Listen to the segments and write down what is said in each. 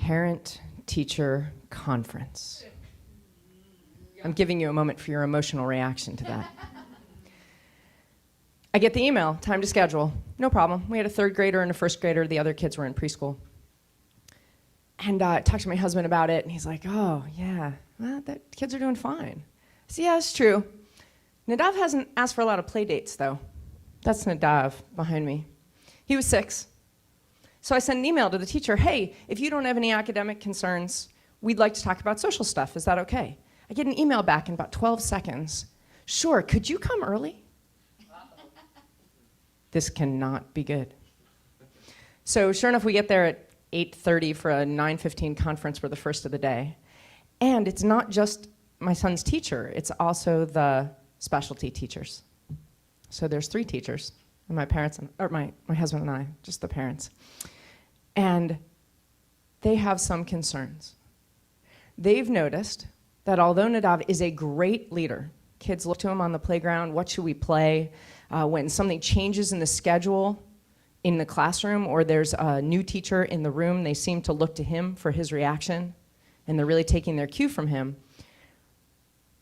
parent-teacher conference. I'm giving you a moment for your emotional reaction to that. I get the email, time to schedule. No problem. We had a third grader and a first grader. The other kids were in preschool. And I talked to my husband about it, and he's like, oh, yeah, well, kids are doing fine. I said, yeah, it's true. Nadav hasn't asked for a lot of play dates, though. That's Nadav behind me. He was 6. So I sent an email to the teacher, hey, if you don't have any academic concerns, we'd like to talk about social stuff. Is that okay? I get an email back in about 12 seconds. Sure, could you come early? This cannot be good. So sure enough, we get there at 8:30 for a 9:15 conference. We're the first of the day. And it's not just my son's teacher, it's also the specialty teachers. So there's 3 teachers, and my parents, or my husband and I, just the parents. And they have some concerns. They've noticed that although Nadav is a great leader, kids look to him on the playground, what should we play? When something changes in the schedule in the classroom or there's a new teacher in the room, they seem to look to him for his reaction, and they're really taking their cue from him.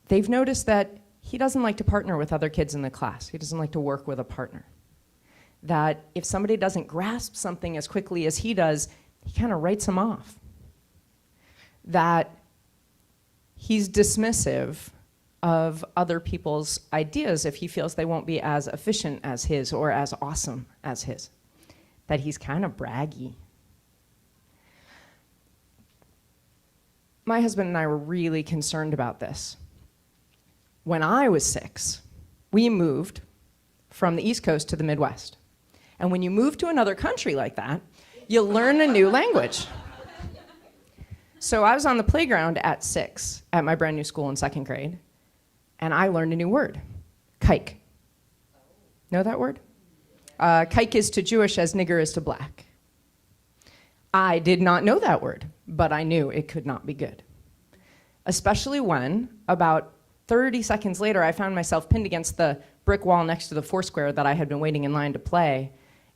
They've noticed that he doesn't like to partner with other kids in the class. He doesn't like to work with a partner. That if somebody doesn't grasp something as quickly as he does, he kind of writes them off. That he's dismissive of other people's ideas if he feels they won't be as efficient as his or as awesome as his. That he's kind of braggy. My husband and I were really concerned about this. When I was 6, we moved from the East Coast to the Midwest. And when you move to another country like that, you learn a new language. So I was on the playground at 6 at my brand new school in 2nd grade, and I learned a new word, kike. Know that word? Kike is to Jewish as nigger is to black. I did not know that word, but I knew it could not be good. Especially when, about 30 seconds later, I found myself pinned against the brick wall next to the Foursquare that I had been waiting in line to play,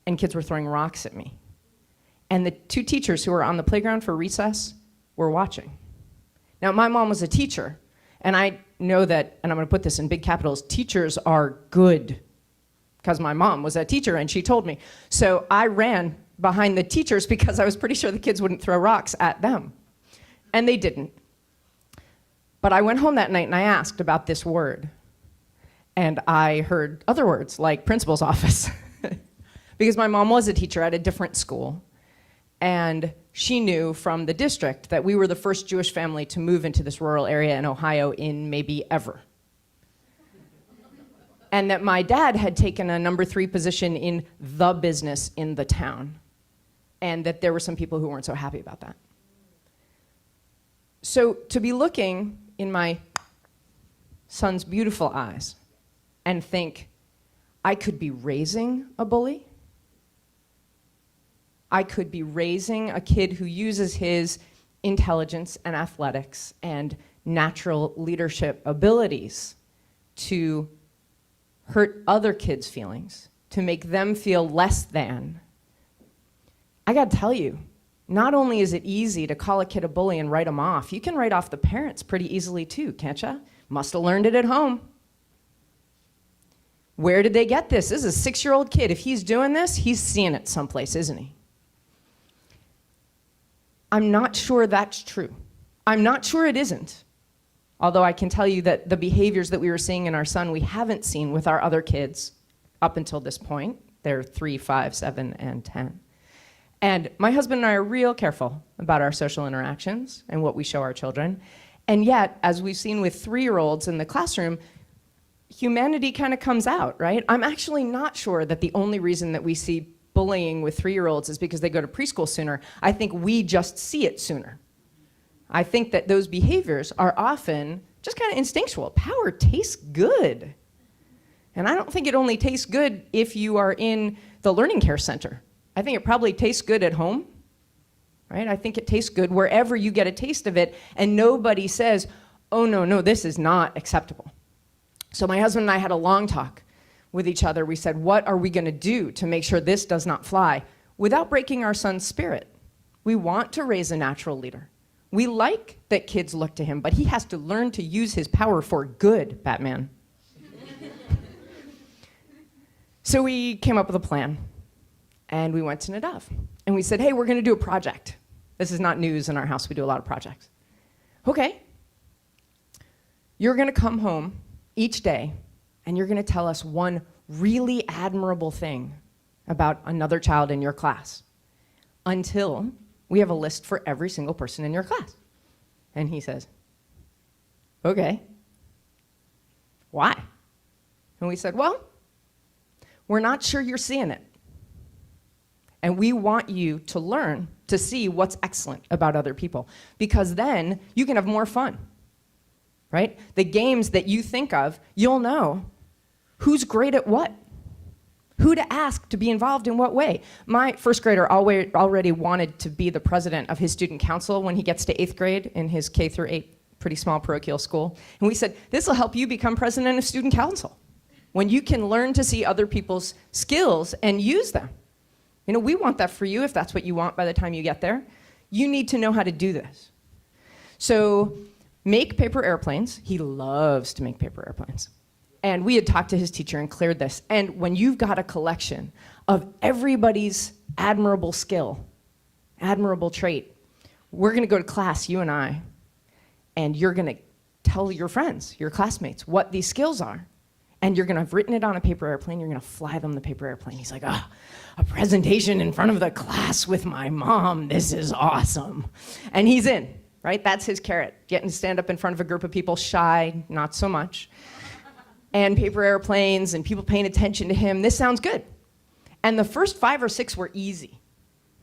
and kids were throwing rocks at me. And the 2 teachers who were on the playground for recess were watching. Now, my mom was a teacher, and I know that, and I'm going to put this in big capitals, teachers are good, because my mom was a teacher, and she told me. So I ran behind the teachers because I was pretty sure the kids wouldn't throw rocks at them. And they didn't. But I went home that night and I asked about this word. And I heard other words like principal's office. Because my mom was a teacher at a different school. And she knew from the district that we were the first Jewish family to move into this rural area in Ohio in maybe ever. And that my dad had taken a number 3 position in the business in the town. And that there were some people who weren't so happy about that. So to be looking in my son's beautiful eyes and think, I could be raising a bully. I could be raising a kid who uses his intelligence and athletics and natural leadership abilities to hurt other kids' feelings, to make them feel less than. I gotta tell you, not only is it easy to call a kid a bully and write them off, you can write off the parents pretty easily too, can't ya? Must have learned it at home. Where did they get this? This is a 6-year-old kid. If he's doing this, he's seeing it someplace, isn't he? I'm not sure that's true. I'm not sure it isn't. Although I can tell you that the behaviors that we were seeing in our son, we haven't seen with our other kids up until this point. They're 3, 5, 7, and 10. And my husband and I are real careful about our social interactions and what we show our children. And yet, as we've seen with 3-year-olds in the classroom, humanity kind of comes out, right? I'm actually not sure that the only reason that we see bullying with 3-year-olds is because they go to preschool sooner. I think we just see it sooner. I think that those behaviors are often just kind of instinctual. Power tastes good. And I don't think it only tastes good if you are in the learning care center. I think it probably tastes good at home, right? I think it tastes good wherever you get a taste of it, and nobody says, oh, no, this is not acceptable. So my husband and I had a long talk with each other. We said, what are we going to do to make sure this does not fly without breaking our son's spirit, We want to raise a natural leader. We like that kids look to him, but he has to learn to use his power for good, Batman. So we came up with a plan, and we went to Nadav. And we said, hey, we're going to do a project. This is not news in our house. We do a lot of projects. Okay. You're going to come home each day, and you're going to tell us one really admirable thing about another child in your class until we have a list for every single person in your class. And he says, okay. Why? And we said, well, we're not sure you're seeing it. And we want you to learn to see what's excellent about other people, because then you can have more fun, right? The games that you think of, you'll know who's great at what, who to ask to be involved in what way. My first grader already wanted to be the president of his student council when he gets to 8th grade in his K through 8 pretty small parochial school. And we said, this will help you become president of student council, when you can learn to see other people's skills and use them. You know, we want that for you if that's what you want by the time you get there. You need to know how to do this. So make paper airplanes. He loves to make paper airplanes. And we had talked to his teacher and cleared this. And when you've got a collection of everybody's admirable skill, admirable trait, we're going to go to class, you and I, and you're going to tell your friends, your classmates, what these skills are. And you're going to have written it on a paper airplane. You're going to fly them the paper airplane. He's like, oh, a presentation in front of the class with my mom. This is awesome. And he's in, right? That's his carrot. Getting to stand up in front of a group of people, shy, not so much. And paper airplanes and people paying attention to him. This sounds good. And the first 5 or 6 were easy,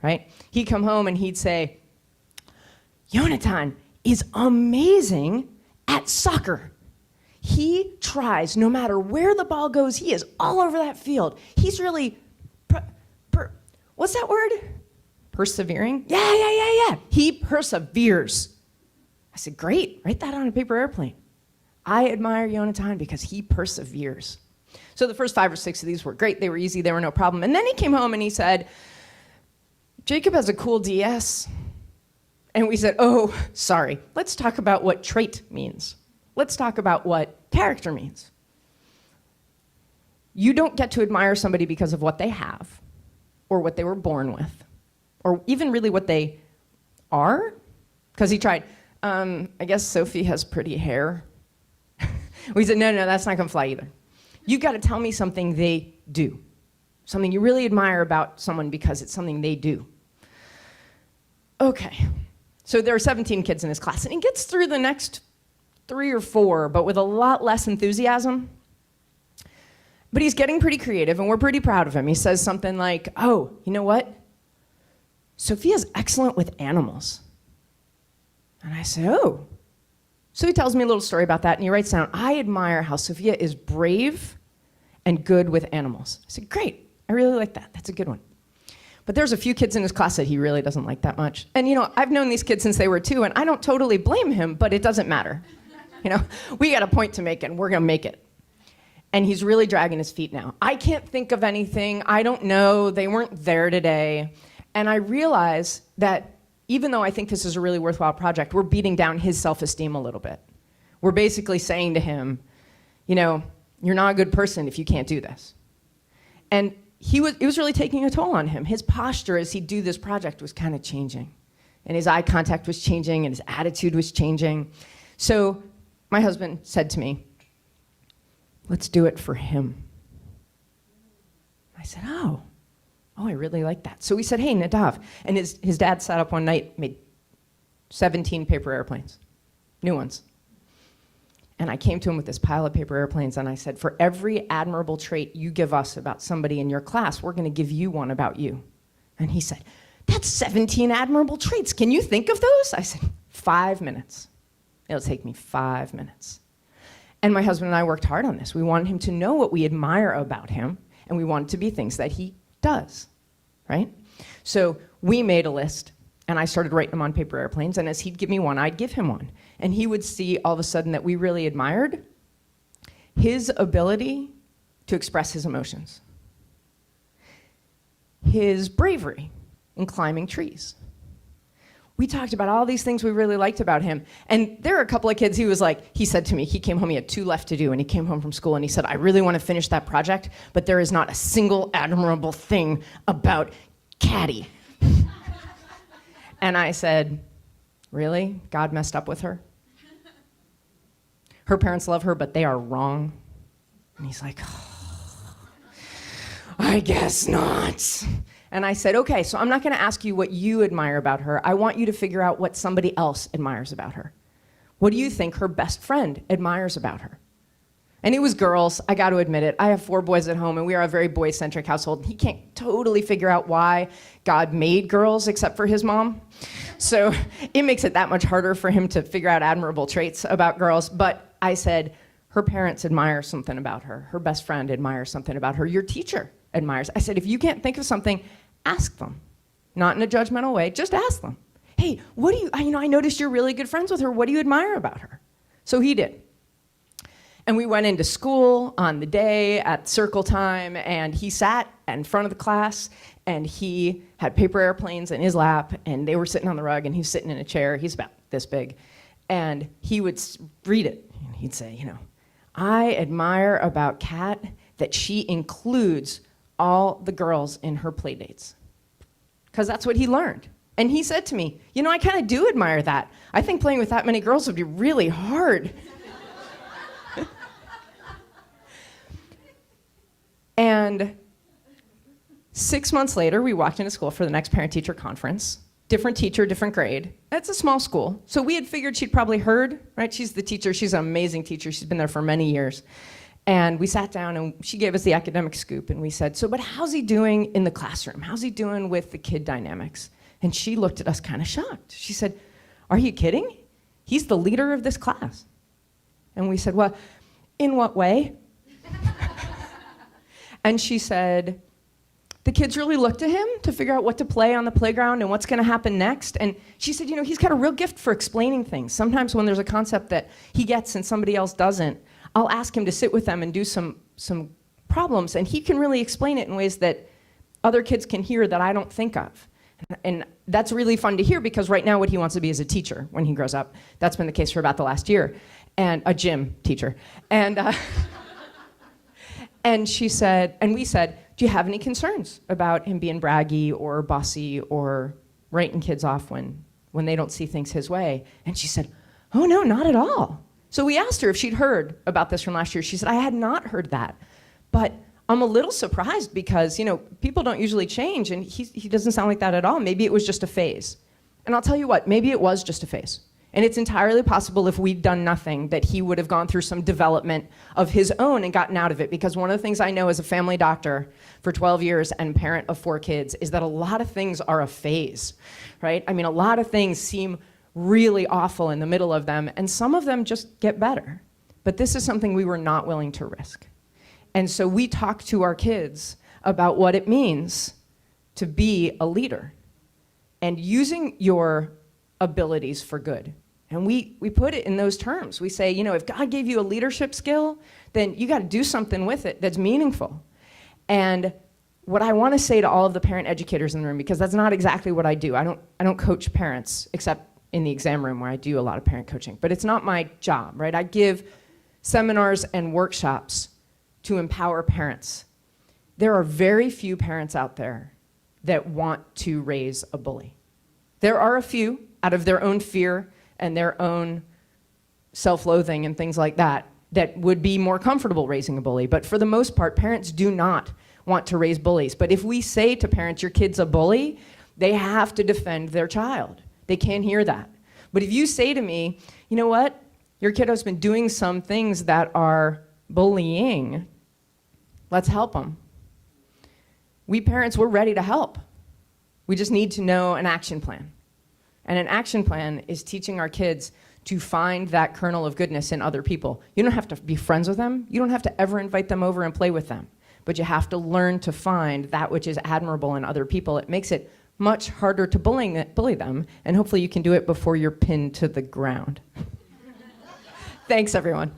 right? He'd come home and he'd say, Yonatan is amazing at soccer. He tries, no matter where the ball goes, he is all over that field. He's really, what's that word? Persevering? Yeah. He perseveres. I said, great, write that on a paper airplane. I admire Yonatan because he perseveres. So the first 5 or 6 of these were great. They were easy. They were no problem. And then he came home and he said, Jacob has a cool DS. And we said, oh, sorry. Let's talk about what trait means. Let's talk about what character means. You don't get to admire somebody because of what they have, or what they were born with, or even really what they are. Because he tried, I guess Sophie has pretty hair. We said, no, that's not going to fly either. You've got to tell me something they do, something you really admire about someone because it's something they do. Okay, so there are 17 kids in his class, and he gets through the next 3 or 4, but with a lot less enthusiasm. But he's getting pretty creative, and we're pretty proud of him. He says something like, oh, you know what? Sophia's excellent with animals. And I say, oh. So he tells me a little story about that, and he writes down, I admire how Sophia is brave and good with animals. I said, great. I really like that. That's a good one. But there's a few kids in his class that he really doesn't like that much. And, you know, I've known these kids since they were 2, and I don't totally blame him, but it doesn't matter. You know, we got a point to make, and we're going to make it. And he's really dragging his feet now. I can't think of anything. I don't know. They weren't there today. And I realize that even though I think this is a really worthwhile project, we're beating down his self-esteem a little bit. We're basically saying to him, you know, you're not a good person if you can't do this. And it was really taking a toll on him. His posture as he'd do this project was kind of changing. And his eye contact was changing, and his attitude was changing. So my husband said to me, let's do it for him. I said, oh, I really like that. So we said, hey, Nadav. And his dad sat up one night, made 17 paper airplanes, new ones. And I came to him with this pile of paper airplanes, and I said, for every admirable trait you give us about somebody in your class, we're going to give you one about you. And he said, that's 17 admirable traits. Can you think of those? I said, 5 minutes. It'll take me 5 minutes. And my husband and I worked hard on this. We wanted him to know what we admire about him, and we wanted it to be things that he does, right? So we made a list, and I started writing them on paper airplanes, and as he'd give me one, I'd give him one. And he would see all of a sudden that we really admired his ability to express his emotions, his bravery in climbing trees, We talked about all these things we really liked about him. And there were a couple of kids, he said to me, he came home, he had 2 left to do, and he came home from school and he said, I really want to finish that project, but there is not a single admirable thing about Caddy. And I said, really? God messed up with her? Her parents love her, but they are wrong. And he's like, oh, I guess not. And I said, okay, so I'm not going to ask you what you admire about her. I want you to figure out what somebody else admires about her. What do you think her best friend admires about her? And it was girls, I got to admit it. I have 4 boys at home, and we are a very boy-centric household. He can't totally figure out why God made girls except for his mom. So it makes it that much harder for him to figure out admirable traits about girls. But I said, her parents admire something about her. Her best friend admires something about her. Your teacher admires. I said, if you can't think of something, ask them. Not in a judgmental way, just ask them. Hey, what do you, I noticed you're really good friends with her. What do you admire about her? So he did. And we went into school on the day at circle time, and he sat in front of the class, and he had paper airplanes in his lap, and they were sitting on the rug, and he was sitting in a chair. He's about this big. And he would read it, and he'd say, I admire about Kat that she includes all the girls in her play dates. Because that's what he learned. And he said to me, I kind of do admire that. I think playing with that many girls would be really hard. And 6 months later, we walked into school for the next parent-teacher conference. Different teacher, different grade. It's a small school. So we had figured she'd probably heard, right? She's the teacher. She's an amazing teacher. She's been there for many years. And we sat down, and she gave us the academic scoop, and we said, but how's he doing in the classroom? How's he doing with the kid dynamics? And she looked at us kind of shocked. She said, are you kidding? He's the leader of this class. And we said, well, in what way? And she said, the kids really look to him to figure out what to play on the playground and what's going to happen next. And she said, he's got a real gift for explaining things. Sometimes when there's a concept that he gets and somebody else doesn't, I'll ask him to sit with them and do some problems, and he can really explain it in ways that other kids can hear that I don't think of. And that's really fun to hear, because right now what he wants to be is a teacher when he grows up. That's been the case for about the last year, and a gym teacher. And she said, and we said, do you have any concerns about him being braggy or bossy or writing kids off when they don't see things his way? And she said, oh no, not at all. So we asked her if she'd heard about this from last year. She said, I had not heard that, but I'm a little surprised because, people don't usually change, and he doesn't sound like that at all. Maybe it was just a phase. And I'll tell you what, maybe it was just a phase. And it's entirely possible, if we'd done nothing, that he would have gone through some development of his own and gotten out of it. Because one of the things I know as a family doctor for 12 years and parent of 4 kids is that a lot of things are a phase, right? A lot of things seem really awful in the middle of them, and some of them just get better. But this is something we were not willing to risk. And so we talk to our kids about what it means to be a leader and using your abilities for good. And we put it in those terms. We say, if God gave you a leadership skill, then you got to do something with it that's meaningful. And what I want to say to all of the parent educators in the room, because that's not exactly what I do. I don't coach parents, except in the exam room where I do a lot of parent coaching. But it's not my job, right? I give seminars and workshops to empower parents. There are very few parents out there that want to raise a bully. There are a few, out of their own fear and their own self-loathing and things like that, that would be more comfortable raising a bully. But for the most part, parents do not want to raise bullies. But if we say to parents, your kid's a bully, they have to defend their child. They can't hear that. But if you say to me, you know what, your kiddo's been doing some things that are bullying, let's help them. We parents, we're ready to help. We just need to know an action plan. And an action plan is teaching our kids to find that kernel of goodness in other people. You don't have to be friends with them. You don't have to ever invite them over and play with them. But you have to learn to find that which is admirable in other people. It makes it much harder to bully them, and hopefully you can do it before you're pinned to the ground. Thanks, everyone.